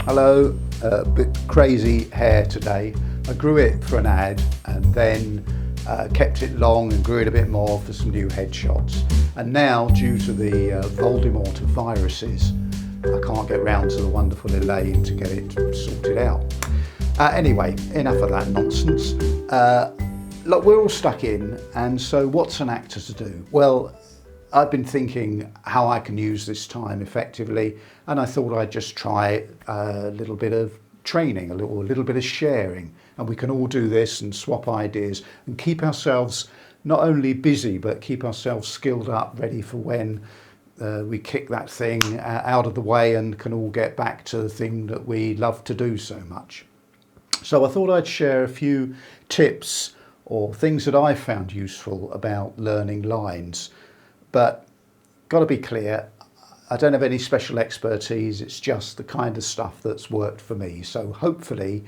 Hello, a bit crazy hair today. I grew it for an ad and then kept it long and grew it a bit more for some new headshots. And now, due to the Voldemort viruses, I can't get round to the wonderful Elaine to get it sorted out. Anyway, enough of that nonsense. Look, we're all stuck in, and so what's an actor to do? Well, I've been thinking how I can use this time effectively, and I thought I'd just try a little bit of training, a little bit of sharing, and we can all do this and swap ideas and keep ourselves not only busy but keep ourselves skilled up, ready for when we kick that thing out of the way and can all get back to the thing that we love to do so much. So I thought I'd share a few tips or things that I found useful about learning lines. But got to be clear, I don't have any special expertise. It's just the kind of stuff that's worked for me. So hopefully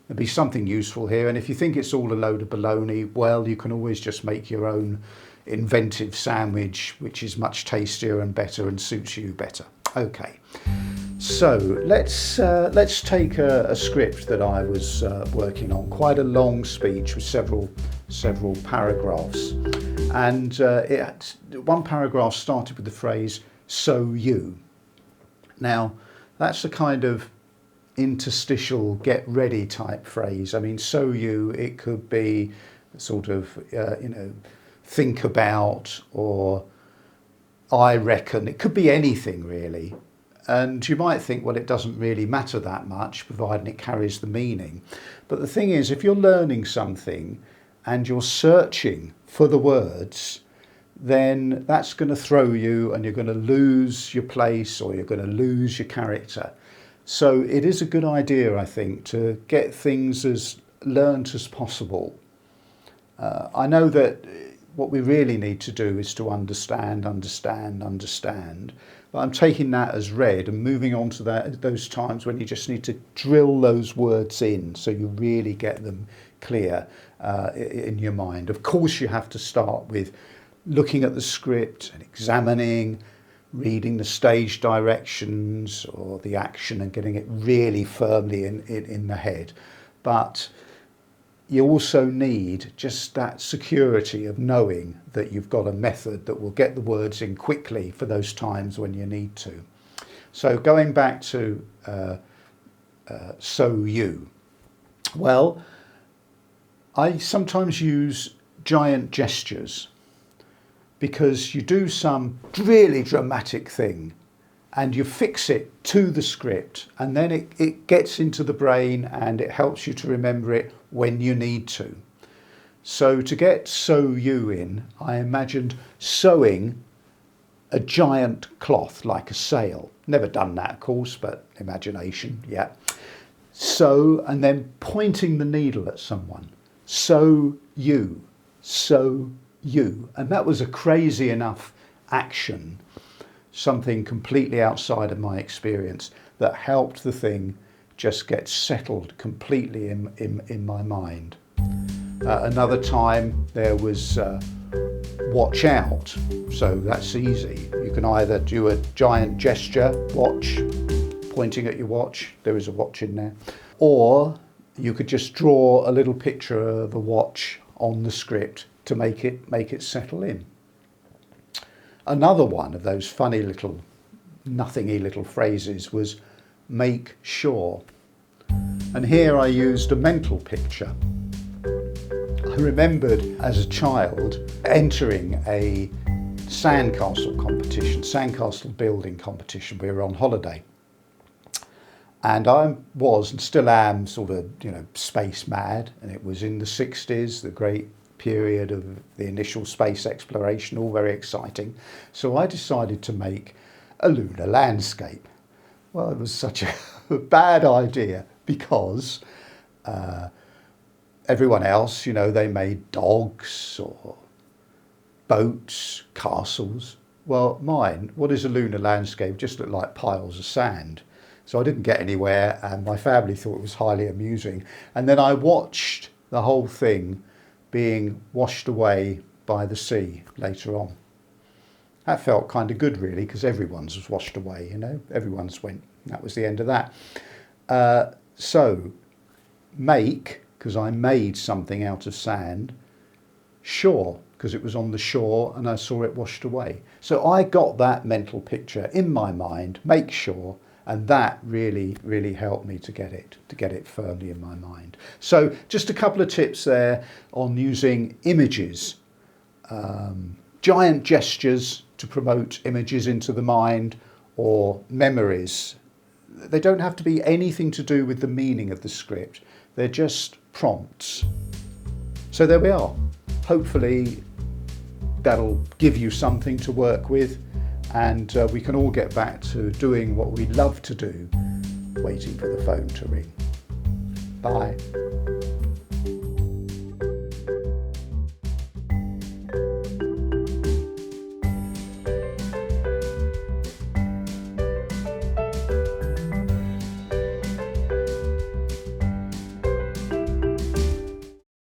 there'll be something useful here. And if you think it's all a load of baloney, well, you can always just make your own inventive sandwich, which is much tastier and better and suits you better. Okay, so let's take a script that I was working on, quite a long speech with several paragraphs. And one paragraph started with the phrase, "so you." Now, that's a kind of interstitial get ready type phrase. I mean, "so you," it could be sort of, think about, or I reckon. It could be anything really. And you might think, well, it doesn't really matter that much, providing it carries the meaning. But the thing is, if you're learning something and you're searching for the words, then that's going to throw you and you're going to lose your place or you're going to lose your character. So it is a good idea, I think, to get things as learnt as possible. I know that what we really need to do is to understand. But I'm taking that as read and moving on to those times when you just need to drill those words in so you really get them clear in your mind. Of course, you have to start with looking at the script and examining, reading the stage directions or the action and getting it really firmly in the head. But you also need just that security of knowing that you've got a method that will get the words in quickly for those times when you need to. So going back to "so you." Well, I sometimes use giant gestures because you do some really dramatic thing and you fix it to the script, and then it gets into the brain and it helps you to remember it when you need to. So to get "so you" in, I imagined sewing a giant cloth like a sail. Never done that, of course, but imagination, yeah. So, and then pointing the needle at someone. "So you, so you." And that was a crazy enough action, something completely outside of my experience, that helped the thing just get settled completely in my mind. Another time there was "watch out." So that's easy. You can either do a giant gesture, watch, pointing at your watch, there is a watch in there, or you could just draw a little picture of a watch on the script to make it settle in. Another one of those funny little nothingy little phrases was "make sure." And here I used a mental picture. I remembered as a child entering a sandcastle building competition. We were on holiday. And I was and still am sort of, space mad. And it was in the 60s, the great period of the initial space exploration, all very exciting. So I decided to make a lunar landscape. Well, it was such a bad idea because everyone else, they made dogs or boats, castles. Well, mine, what is a lunar landscape, just looked like piles of sand. So I didn't get anywhere, and my family thought it was highly amusing. And then I watched the whole thing being washed away by the sea later on. That felt kind of good, really, because everyone's was washed away, everyone's went. That was the end of that. So make, because I made something out of sand. Shore, because it was on the shore and I saw it washed away. So I got that mental picture in my mind, make sure, and that really, really helped me to get it firmly in my mind. So just a couple of tips there on using images, giant gestures to promote images into the mind, or memories. They don't have to be anything to do with the meaning of the script. They're just prompts. So there we are. Hopefully that'll give you something to work with, and we can all get back to doing what we love to do, waiting for the phone to ring. Bye.